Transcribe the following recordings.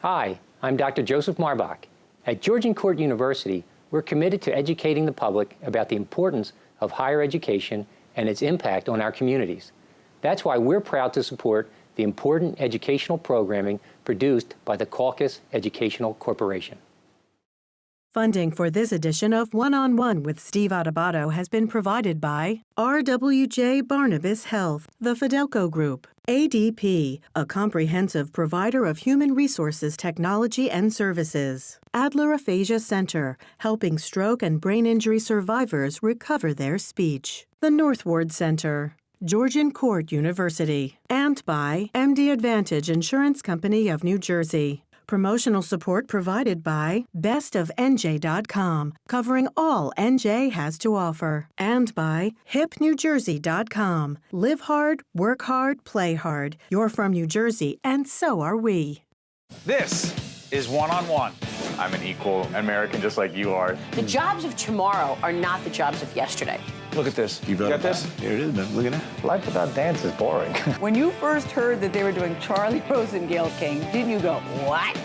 Hi, I'm Dr. Joseph Marbach. At Georgian Court University, we're committed to educating the public about the importance of higher education and its impact on our communities. That's why we're proud to support the important educational programming produced by the Caucus Educational Corporation. Funding for this edition of One-on-One with Steve Adubato has been provided by RWJ Barnabas Health, the Fidelco Group, ADP, a comprehensive provider of human resources technology and services, Adler Aphasia Center, helping stroke and brain injury survivors recover their speech, the Northward Center, Georgian Court University, and by MD Advantage Insurance Company of New Jersey. Promotional support provided by bestofnj.com, covering all NJ has to offer, and by hipnewjersey.com. Live hard, work hard, play hard. You're from New Jersey, and so are we. This is One-on-One. I'm an equal American just like you are. The jobs of tomorrow are not the jobs of yesterday. Look at this. You got this? Here it is, man. Look at that. Life without dance is boring. When you first heard that they were doing Charlie Rose and Gayle King, didn't you go, what?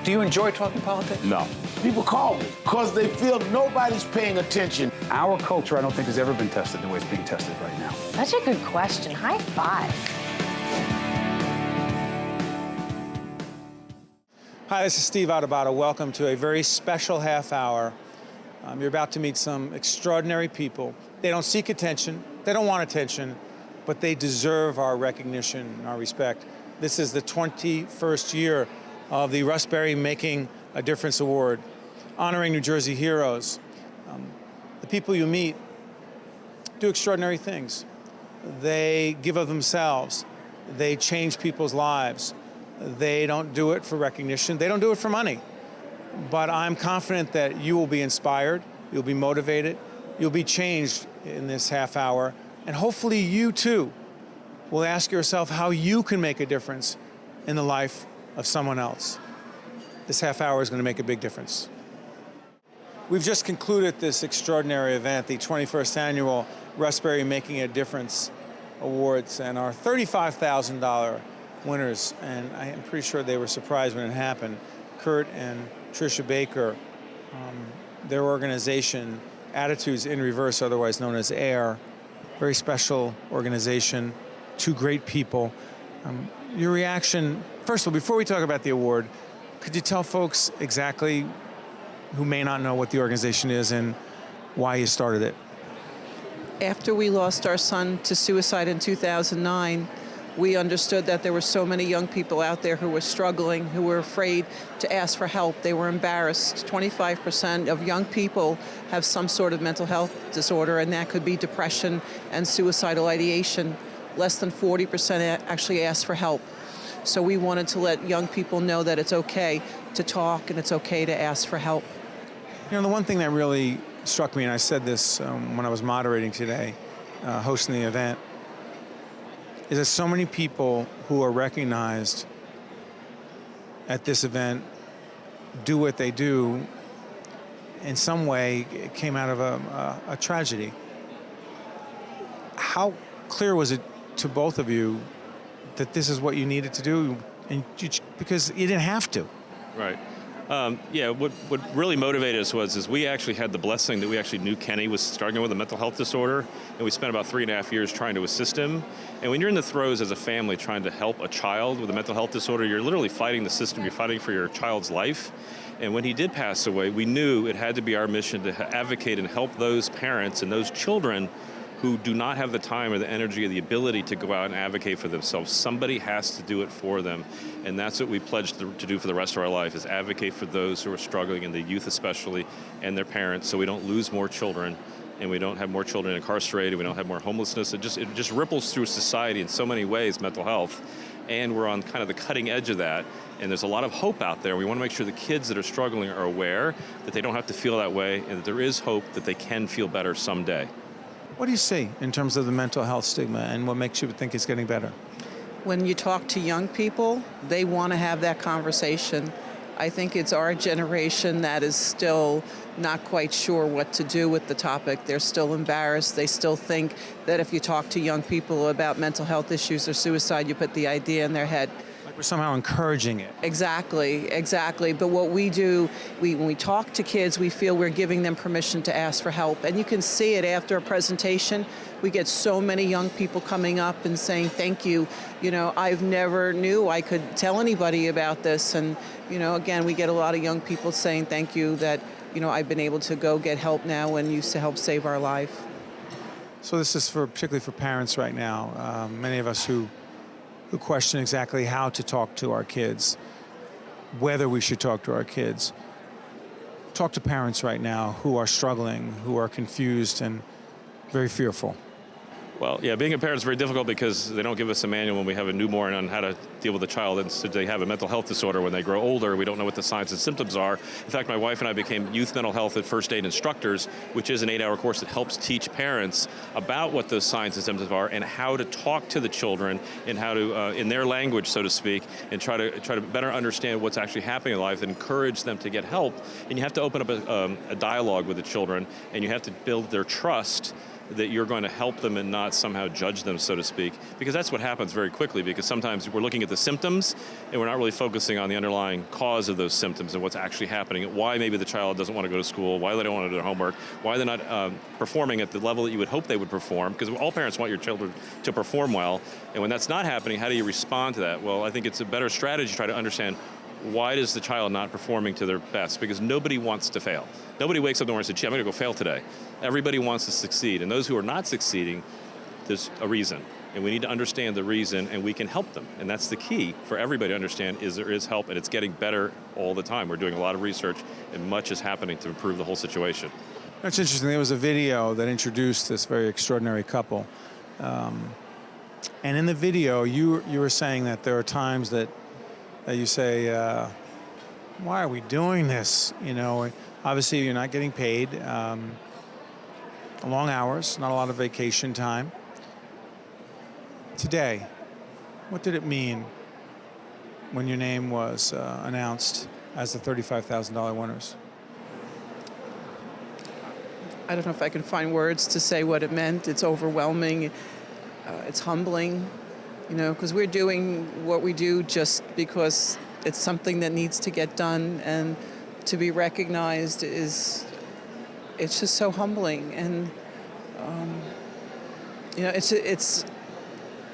Do you enjoy talking politics? No. People call me because they feel nobody's paying attention. Our culture, I don't think, has ever been tested the way it's being tested right now. Such a good question. High five. Hi, this is Steve Adubato. Welcome to a very special half hour. You're about to meet some extraordinary people. They don't seek attention, they don't want attention, but they deserve our recognition and our respect. This is the 21st year of the Russ Berrie Making a Difference Award, honoring New Jersey heroes. The people you meet do extraordinary things. They give of themselves. They change people's lives. They don't do it for recognition. They don't do it for money. But I'm confident that you will be inspired, you'll be motivated, you'll be changed in this half hour, and hopefully you too will ask yourself how you can make a difference in the life of someone else. This half hour is going to make a big difference. We've just concluded this extraordinary event, the 21st annual Russ Berrie Making a Difference Awards, and our $35,000 winners, and I am pretty sure they were surprised when it happened. Kurt and Tricia Baker, their organization, Attitudes in Reverse, otherwise known as AIR, very special organization, two great people. Your reaction, first of all, before we talk about the award, could you tell folks exactly who may not know what the organization is and why you started it? After we lost our son to suicide in 2009, we understood that there were so many young people out there who were struggling, who were afraid to ask for help. They were embarrassed. 25% of young people have some sort of mental health disorder, and that could be depression and suicidal ideation. Less than 40% actually ask for help. So we wanted to let young people know that it's okay to talk and it's okay to ask for help. You know, the one thing that really struck me, and I said this when I was moderating today, hosting the event, is that so many people who are recognized at this event do what they do in some way came out of a tragedy. How clear was it to both of you that this is what you needed to do, and because you didn't have to? Right. Yeah, what really motivated us was we actually had the blessing that we actually knew Kenny was struggling with a mental health disorder, and we spent about 3.5 years trying to assist him. And when you're in the throes as a family trying to help a child with a mental health disorder, you're literally fighting the system, you're fighting for your child's life. And when he did pass away, we knew it had to be our mission to advocate and help those parents and those children who do not have the time or the energy or the ability to go out and advocate for themselves. Somebody has to do it for them. And that's what we pledged to do for the rest of our life, is advocate for those who are struggling, and the youth especially, and their parents, so we don't lose more children, and we don't have more children incarcerated, we don't have more homelessness. It just ripples through society in so many ways, mental health. And we're on kind of the cutting edge of that. And there's a lot of hope out there. We want to make sure the kids that are struggling are aware that they don't have to feel that way, and that there is hope that they can feel better someday. What do you see in terms of the mental health stigma, and what makes you think it's getting better? When you talk to young people, they want to have that conversation. I think it's our generation that is still not quite sure what to do with the topic. They're still embarrassed. They still think that if you talk to young people about mental health issues or suicide, you put the idea in their head. Like we're somehow encouraging it. Exactly. But what we do, when we talk to kids, we feel we're giving them permission to ask for help. And you can see it after a presentation. We get so many young people coming up and saying, thank you. You know, I've never knew I could tell anybody about this. And, you know, again, we get a lot of young people saying thank you that, you know, I've been able to go get help now and used to help save our life. So this is particularly for parents right now. Many of us who question exactly how to talk to our kids, whether we should talk to our kids. Talk to parents right now who are struggling, who are confused and very fearful. Well, yeah, being a parent is very difficult because they don't give us a manual when we have a newborn on how to deal with a child, and so they have a mental health disorder when they grow older. We don't know what the signs and symptoms are. In fact, my wife and I became youth mental health and first aid instructors, which is an 8-hour course that helps teach parents about what those signs and symptoms are and how to talk to the children and how to, in their language, so to speak, and try to better understand what's actually happening in life and encourage them to get help. And you have to open up a dialogue with the children, and you have to build their trust that you're going to help them and not somehow judge them, so to speak, because that's what happens very quickly, because sometimes we're looking at the symptoms and we're not really focusing on the underlying cause of those symptoms and what's actually happening, why maybe the child doesn't want to go to school, why they don't want to do their homework, why they're not performing at the level that you would hope they would perform, because all parents want your children to perform well, and when that's not happening, how do you respond to that? Well, I think it's a better strategy to try to understand why is the child not performing to their best? Because nobody wants to fail. Nobody wakes up in the morning and says, gee, I'm going to go fail today. Everybody wants to succeed. And those who are not succeeding, there's a reason. And we need to understand the reason, and we can help them. And that's the key for everybody to understand is there is help, and it's getting better all the time. We're doing a lot of research, and much is happening to improve the whole situation. That's interesting. There was a video that introduced this very extraordinary couple. And in the video, you were saying that there are times that you say, why are we doing this? You know, obviously you're not getting paid, long hours, not a lot of vacation time. Today, what did it mean when your name was announced as the $35,000 winners? I don't know if I can find words to say what it meant. It's overwhelming. It's humbling. You know, because we're doing what we do just because it's something that needs to get done, and to be recognized it's just so humbling. And you know, it's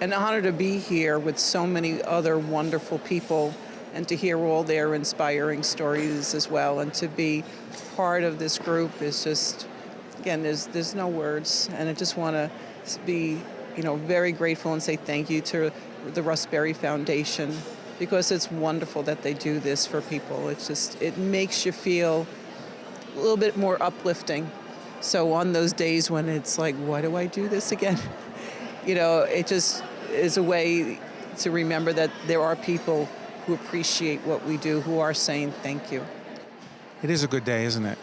an honor to be here with so many other wonderful people and to hear all their inspiring stories as well, and to be part of this group is just, again, there's no words, and I just want to be, you know, very grateful and say thank you to the Russ Berrie Foundation, because it's wonderful that they do this for people. It's just, it makes you feel a little bit more uplifting. So on those days when it's like, why do I do this again? You know, it just is a way to remember that there are people who appreciate what we do, who are saying thank you. It is a good day, isn't it?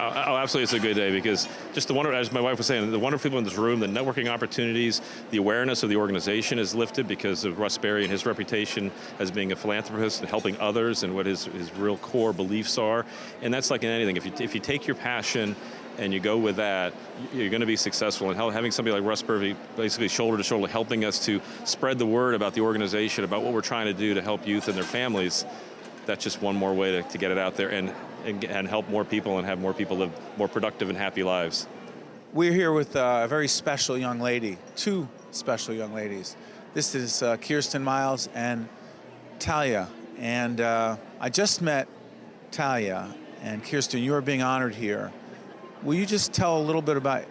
Oh, absolutely, it's a good day, because just the wonder, as my wife was saying, the wonderful people in this room, the networking opportunities, the awareness of the organization is lifted because of Russ Berrie and his reputation as being a philanthropist and helping others, and what his real core beliefs are. And that's like in anything. If you take your passion and you go with that, you're going to be successful. And having somebody like Russ Berrie basically shoulder to shoulder helping us to spread the word about the organization, about what we're trying to do to help youth and their families, that's just one more way to get it out there and help more people and have more people live more productive and happy lives. We're here with a very special young lady, two special young ladies. This is Kiersten Miles and Talia. And I just met Talia, and Kiersten, you are being honored here. Will you just tell a little bit about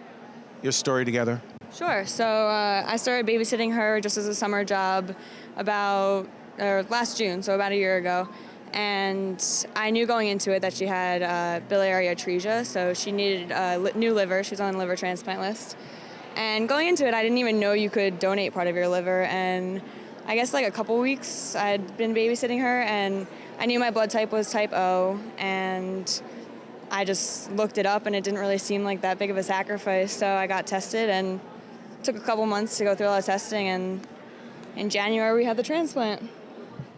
your story together? Sure. So I started babysitting her just as a summer job last June, so about a year ago. And I knew going into it that she had biliary atresia, so she needed a new liver. She was on the liver transplant list. And going into it, I didn't even know you could donate part of your liver. And I guess like a couple weeks, I'd been babysitting her, and I knew my blood type was type O, and I just looked it up, and it didn't really seem like that big of a sacrifice. So I got tested, and it took a couple months to go through all the testing, and in January we had the transplant.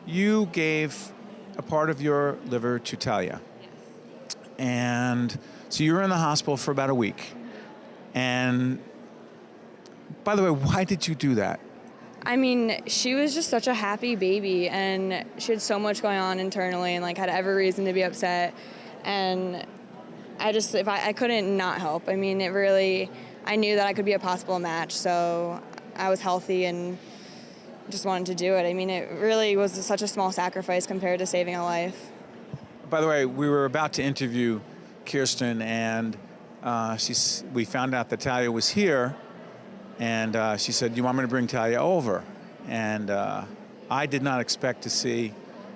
You gave a part of your liver to Talia. Yes. And so you were in the hospital for about a week. And by the way, why did you do that? I mean, she was just such a happy baby, and she had so much going on internally and, like, had every reason to be upset. And I couldn't not help. I mean, I knew that I could be a possible match, so I was healthy and just wanted to do it. I mean, it really was such a small sacrifice compared to saving a life. By the way, we were about to interview Kiersten, and we found out that Talia was here, and she said, "Do you want me to bring Talia over?" And I did not expect to see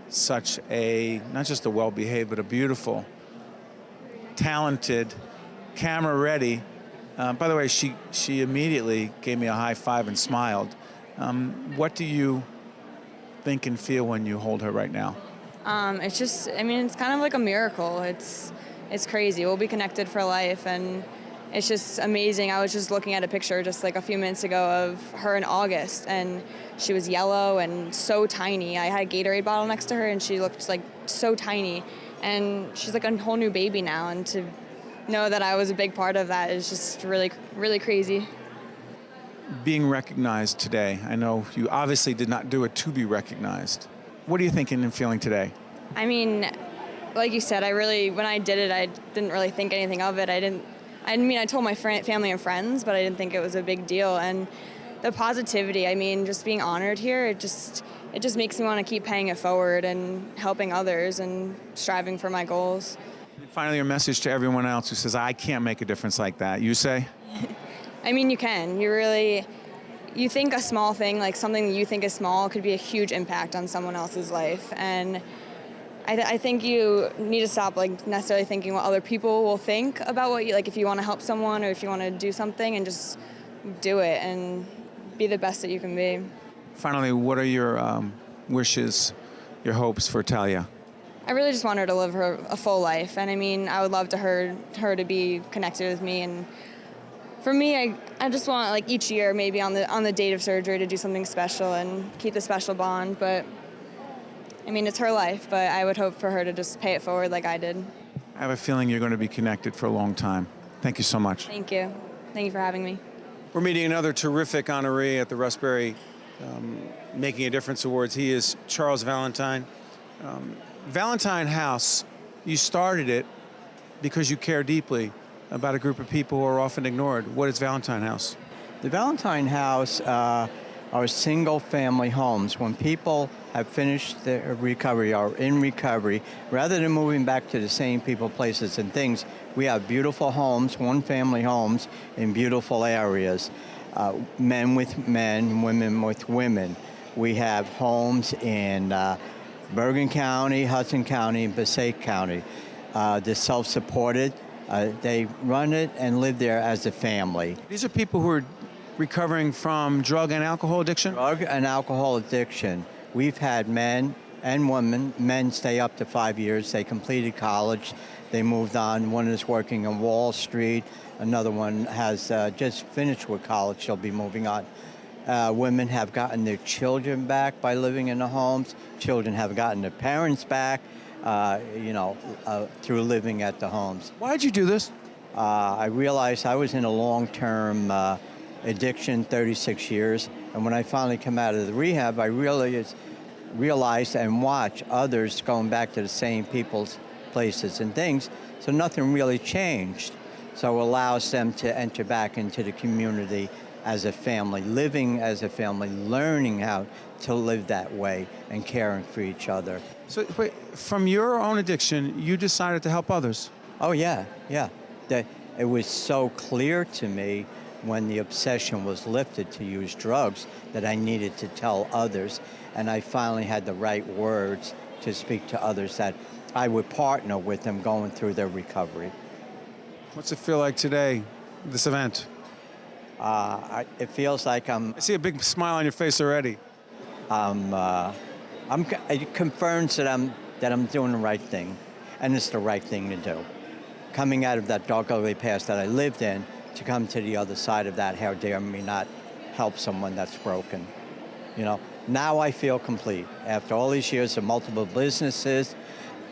such not just a well-behaved, but a beautiful, talented, camera-ready. By the way, she immediately gave me a high five and smiled. What do you think and feel when you hold her right now? It's just, I mean, it's kind of like a miracle. It's crazy. We'll be connected for life, and it's just amazing. I was just looking at a picture just like a few minutes ago of her in August, and she was yellow and so tiny. I had a Gatorade bottle next to her, and she looked like so tiny, and she's like a whole new baby now, and to know that I was a big part of that is just really, really crazy. Being recognized today, I know you obviously did not do it to be recognized. What are you thinking and feeling today? I mean, like you said, when I did it, I didn't really think anything of it. I told my family and friends, but I didn't think it was a big deal. And the positivity, I mean, just being honored here, it just makes me want to keep paying it forward and helping others and striving for my goals. And finally, your message to everyone else who says, I can't make a difference like that. You say? I mean, you can. You think a small thing, like something that you think is small, could be a huge impact on someone else's life. And I think you need to stop necessarily thinking what other people will think about what you, if you want to help someone or if you want to do something, and just do it and be the best that you can be. Finally, what are your wishes, your hopes for Talia? I really just want her to live a full life. And I mean, I would love her to be connected with me. And for me, I just want each year, maybe on the date of surgery, to do something special and keep the special bond. But I mean, it's her life, but I would hope for her to just pay it forward like I did. I have a feeling you're going to be connected for a long time. Thank you so much. Thank you. Thank you for having me. We're meeting another terrific honoree at the Russ Berrie Making a Difference Awards. He is Charles Valentine. Valentine House, you started it because you care deeply about a group of people who are often ignored. What is Valentine House? The Valentine House are single-family homes. When people have finished their recovery or in recovery, rather than moving back to the same people, places, and things, we have beautiful homes, one-family homes in beautiful areas. Men with men, women with women. We have homes in Bergen County, Hudson County, and Passaic County. They're self-supported. They run it and live there as a family. These are people who are recovering from drug and alcohol addiction? Drug and alcohol addiction. We've had men and women. Men stay up to 5 years. They completed college. They moved on. One is working on Wall Street. Another one has just finished with college. She'll be moving on. Women have gotten their children back by living in the homes. Children have gotten their parents back, through living at the homes. Why did you do this? I realized I was in a long-term addiction, 36 years, and when I finally come out of the rehab, I realized and watched others going back to the same people's places and things, so nothing really changed. So it allows them to enter back into the community as a family, living as a family, learning how to live that way and caring for each other. So wait, from your own addiction, you decided to help others? Oh, yeah. It was so clear to me when the obsession was lifted to use drugs that I needed to tell others, and I finally had the right words to speak to others that I would partner with them going through their recovery. What's it feel like today, this event? It feels like I see a big smile on your face already. It confirms that I'm doing the right thing, and it's the right thing to do. Coming out of that dark, ugly past that I lived in, to come to the other side of that, how dare me not help someone that's broken. Now I feel complete. After all these years of multiple businesses,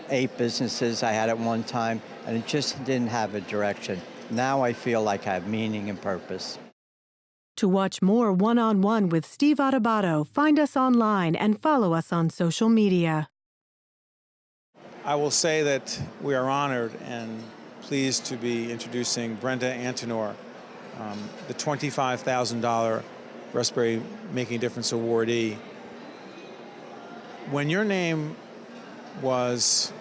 8 businesses I had at one time, and it just didn't have a direction. Now I feel like I have meaning and purpose. To watch more One-on-One with Steve Adubato, find us online and follow us on social media. I will say that we are honored and pleased to be introducing Brenda Antinore, the $25,000 Russ Berrie Making a Difference awardee. When your name was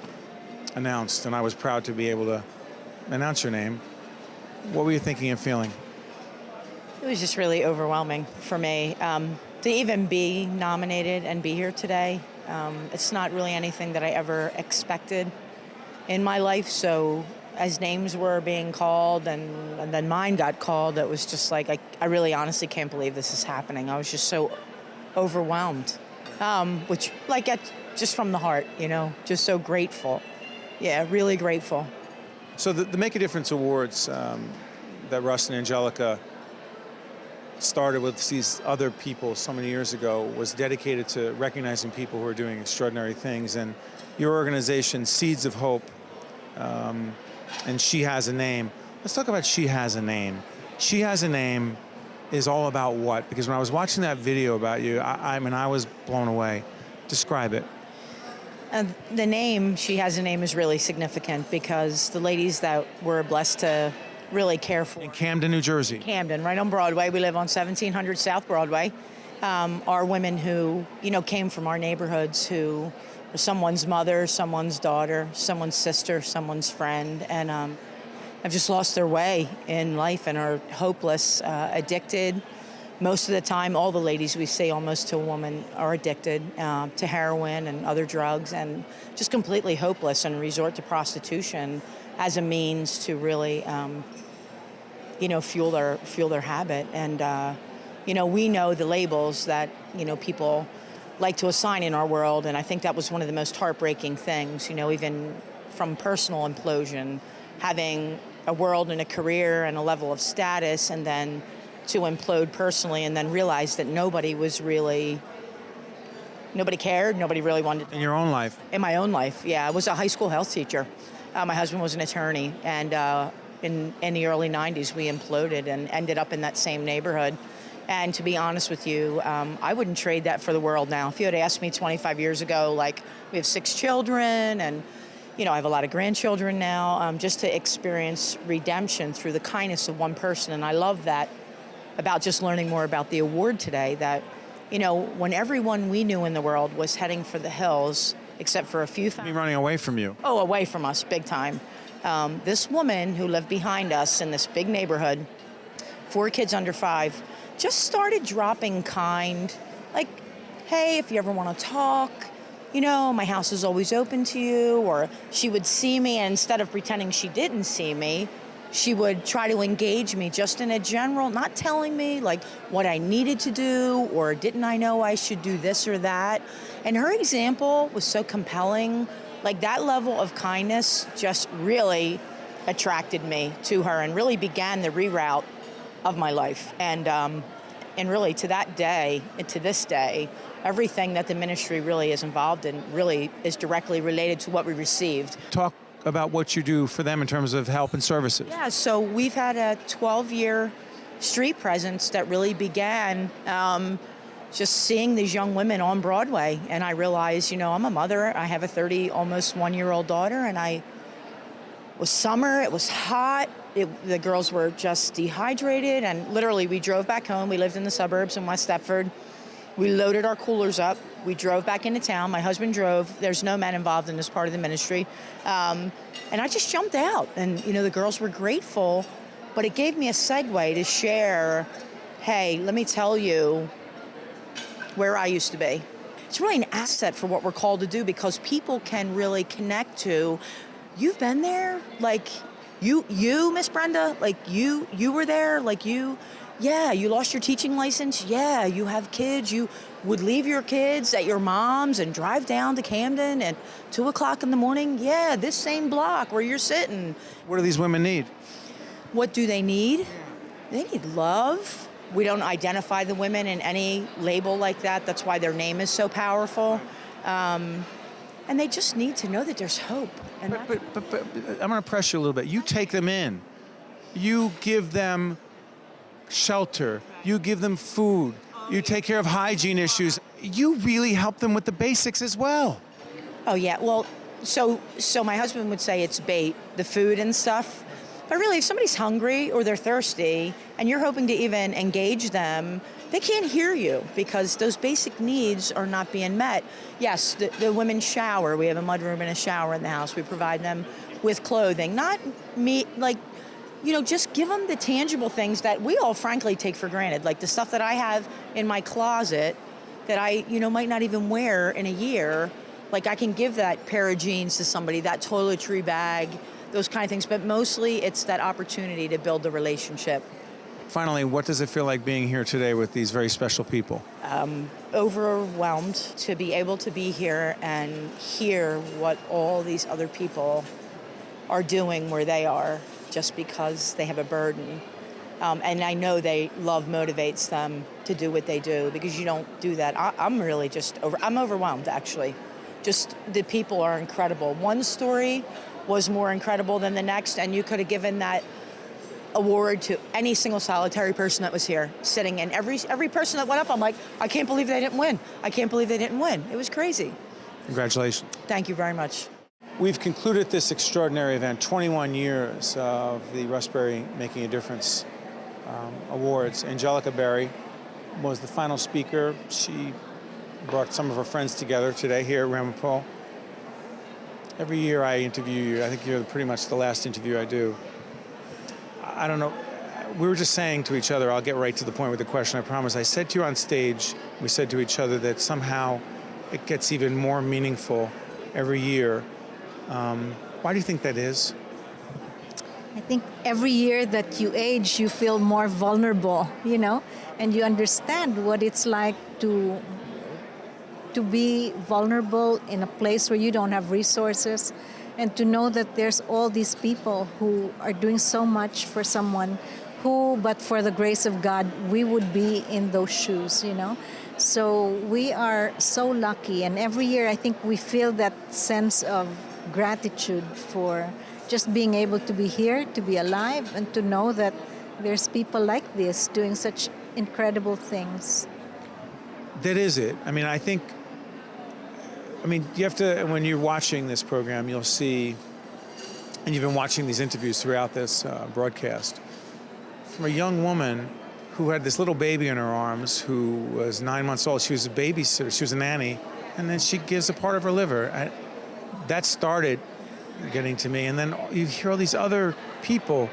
announced, and I was proud to be able to announce your name, what were you thinking and feeling? It was just really overwhelming for me to even be nominated and be here today. It's not really anything that I ever expected in my life. So as names were being called and then mine got called, it was just like, I really honestly can't believe this is happening. I was just so overwhelmed, which just from the heart, just so grateful. Yeah, really grateful. So the Make a Difference Awards that Russ and Angelica started with these other people so many years ago was dedicated to recognizing people who are doing extraordinary things. And your organization, Seeds of Hope, and She Has a Name. Let's talk about She Has a Name. She Has a Name is all about what? Because when I was watching that video about you, I mean, I was blown away. Describe it. The name, She Has a Name, is really significant because the ladies that we're blessed to really care for. In Camden, New Jersey. Camden, right on Broadway. We live on 1700 South Broadway. Are women who, came from our neighborhoods, who are someone's mother, someone's daughter, someone's sister, someone's friend, and have just lost their way in life and are hopeless, addicted. Most of the time, all the ladies we see, almost to a woman, are addicted to heroin and other drugs and just completely hopeless and resort to prostitution as a means to really, fuel their habit. And, we know the labels that, people like to assign in our world. And I think that was one of the most heartbreaking things, even from personal implosion, having a world and a career and a level of status, and then to implode personally, and then realize that nobody cared, nobody really wanted to. In your own life? In my own life, yeah. I was a high school health teacher. My husband was an attorney, and in the early 90s, we imploded and ended up in that same neighborhood. And to be honest with you, I wouldn't trade that for the world now. If you had asked me 25 years ago, we have 6 children, and I have a lot of grandchildren now, just to experience redemption through the kindness of one person. And I love that about just learning more about the award today, that, when everyone we knew in the world was heading for the hills, except for a few families. Running away from you. Oh, away from us, big time. This woman who lived behind us in this big neighborhood, 4 kids under 5, just started dropping kind, like, hey, if you ever want to talk, my house is always open to you. Or she would see me, and instead of pretending she didn't see me, she would try to engage me just in a general, not telling me what I needed to do, or didn't I know I should do this or that. And her example was so compelling. That level of kindness just really attracted me to her and really began the reroute of my life. And really to that day, and to this day, everything that the ministry really is involved in really is directly related to what we received. Talk about what you do for them in terms of help and services. Yeah, so we've had a 12-year street presence that really began just seeing these young women on Broadway. And I realized, I'm a mother. I have a almost 1-year-old daughter, and it was summer, it was hot. The girls were just dehydrated, and literally we drove back home. We lived in the suburbs in West Stepford. We loaded our coolers up. We drove back into town. My husband drove. There's no men involved in this part of the ministry. And I just jumped out. And, the girls were grateful, but it gave me a segue to share, hey, let me tell you where I used to be. It's really an asset for what we're called to do, because people can really connect to, you've been there? You, Miss Brenda, you were there? Yeah, you lost your teaching license? Yeah, you have kids. You would leave your kids at your mom's and drive down to Camden at 2 o'clock in the morning? Yeah, this same block where you're sitting. What do these women need? What do they need? They need love. We don't identify the women in any label like that. That's why their name is so powerful. And they just need to know that there's hope. And but I'm going to press you a little bit. You take them in. You give them shelter, you give them food, you take care of hygiene issues. You really help them with the basics as well. Oh yeah, well, so my husband would say it's bait, the food and stuff. But really, if somebody's hungry or they're thirsty and you're hoping to even engage them, they can't hear you because those basic needs are not being met. Yes, the women shower. We have a mudroom and a shower in the house. We provide them with clothing, not meat, like, you know, just give them the tangible things that we all frankly take for granted, like the stuff that I have in my closet that I, you know, might not even wear in a year. Like I can give that pair of jeans to somebody, that toiletry bag, those kind of things, but mostly it's that opportunity to build the relationship. Finally, what does it feel like being here today with these very special people? Overwhelmed to be able to be here and hear what all these other people are doing where they are just because they have a burden. And I know love motivates them to do what they do because you don't do that. I'm really just I'm overwhelmed, actually. Just the people are incredible. One story was more incredible than the next, and you could have given that award to any single solitary person that was here sitting, and every person that went up, I'm like, I can't believe they didn't win. I can't believe they didn't win. It was crazy. Congratulations. Thank you very much. We've concluded this extraordinary event, 21 years of the Russ Berrie Making a Difference Awards. Angelica Berrie was the final speaker. She brought some of her friends together today here at Ramapo. Every year I interview you. I think you're pretty much the last interview I do. I don't know. We were just saying to each other, I'll get right to the point with the question, I promise. I said to you on stage, we said to each other that somehow it gets even more meaningful every year. Why do you think that is? I think every year that you age, you feel more vulnerable, you know, and you understand what it's like to be vulnerable in a place where you don't have resources, and to know that there's all these people who are doing so much for someone who, but for the grace of God, we would be in those shoes, you know. So we are so lucky, and every year I think we feel that sense of gratitude for just being able to be here, to be alive, and to know that there's people like this doing such incredible things. That is it. I mean, you have to, when you're watching this program, you'll see, and you've been watching these interviews throughout this broadcast, from a young woman who had this little baby in her arms who was 9 months old. She was a babysitter, she was a nanny, and then she gives a part of her liver. That started getting to me. And then you hear all these other people.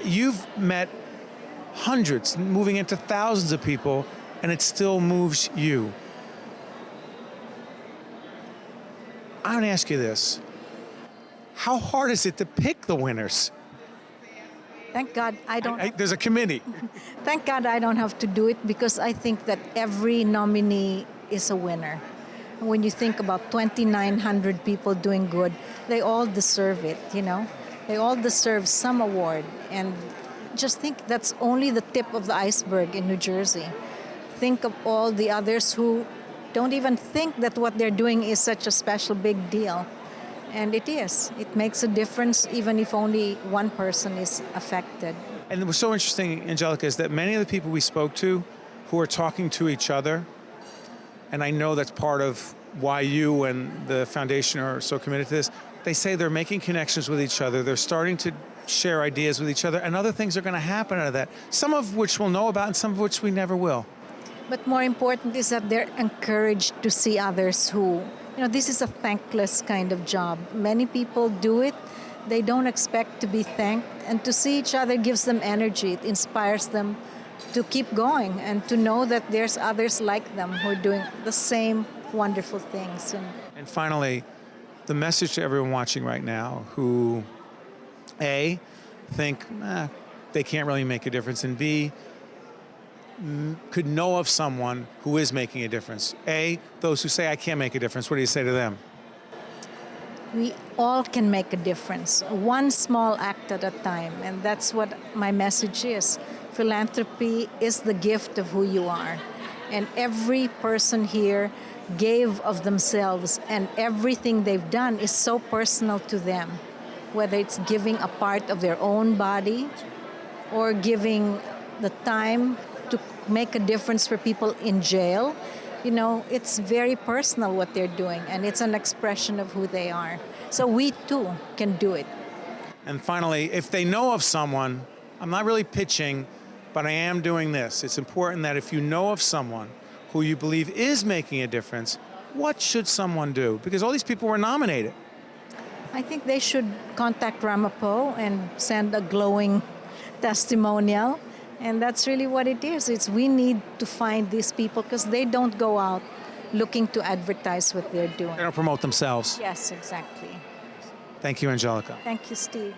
You've met hundreds, moving into thousands of people, and it still moves you. I want to ask you this. How hard is it to pick the winners? Thank God I don't... There's a committee. Thank God I don't have to do it, because I think that every nominee is a winner. When you think about 2,900 people doing good, they all deserve it, you know? They all deserve some award. And just think that's only the tip of the iceberg in New Jersey. Think of all the others who don't even think that what they're doing is such a special big deal. And it is. It makes a difference even if only one person is affected. And what's so interesting, Angelica, is that many of the people we spoke to who are talking to each other, and I know that's part of why you and the foundation are so committed to this, they say they're making connections with each other, they're starting to share ideas with each other, and other things are going to happen out of that, some of which we'll know about and some of which we never will. But more important is that they're encouraged to see others who, you know, this is a thankless kind of job. Many people do it. They don't expect to be thanked. And to see each other gives them energy. It inspires them to keep going and to know that there's others like them who are doing the same wonderful things. And finally, the message to everyone watching right now who, A, think they can't really make a difference, and B, could know of someone who is making a difference. A, those who say, I can't make a difference, what do you say to them? We all can make a difference, one small act at a time, and that's what my message is. Philanthropy is the gift of who you are, and every person here gave of themselves, and everything they've done is so personal to them, whether it's giving a part of their own body or giving the time to make a difference for people in jail, you know, it's very personal what they're doing, and it's an expression of who they are. So we too can do it. And finally, if they know of someone, I'm not really pitching, but I am doing this. It's important that if you know of someone who you believe is making a difference, what should someone do? Because all these people were nominated. I think they should contact Ramapo and send a glowing testimonial. And that's really what it is. It's we need to find these people because they don't go out looking to advertise what they're doing. They don't promote themselves. Yes, exactly. Thank you, Angelica. Thank you, Steve.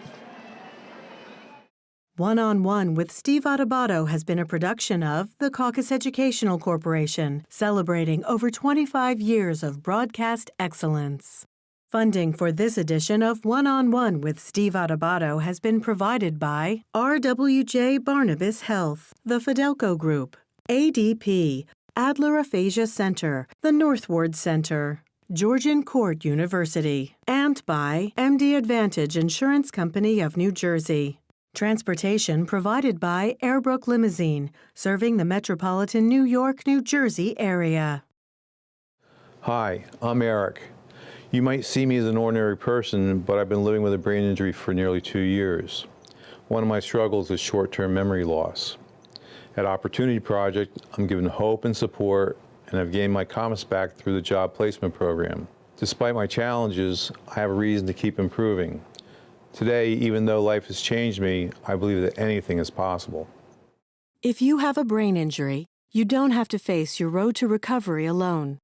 One-on-One with Steve Adubato has been a production of the Caucus Educational Corporation, celebrating over 25 years of broadcast excellence. Funding for this edition of One-on-One with Steve Adubato has been provided by RWJ Barnabas Health, the Fidelco Group, ADP, Adler Aphasia Center, the Northward Center, Georgian Court University, and by MD Advantage Insurance Company of New Jersey. Transportation provided by Airbrook Limousine, serving the metropolitan New York, New Jersey area. Hi, I'm Eric. You might see me as an ordinary person, but I've been living with a brain injury for nearly 2 years. One of my struggles is short-term memory loss. At Opportunity Project, I'm given hope and support, and I've gained my comments back through the job placement program. Despite my challenges, I have a reason to keep improving. Today, even though life has changed me, I believe that anything is possible. If you have a brain injury, you don't have to face your road to recovery alone.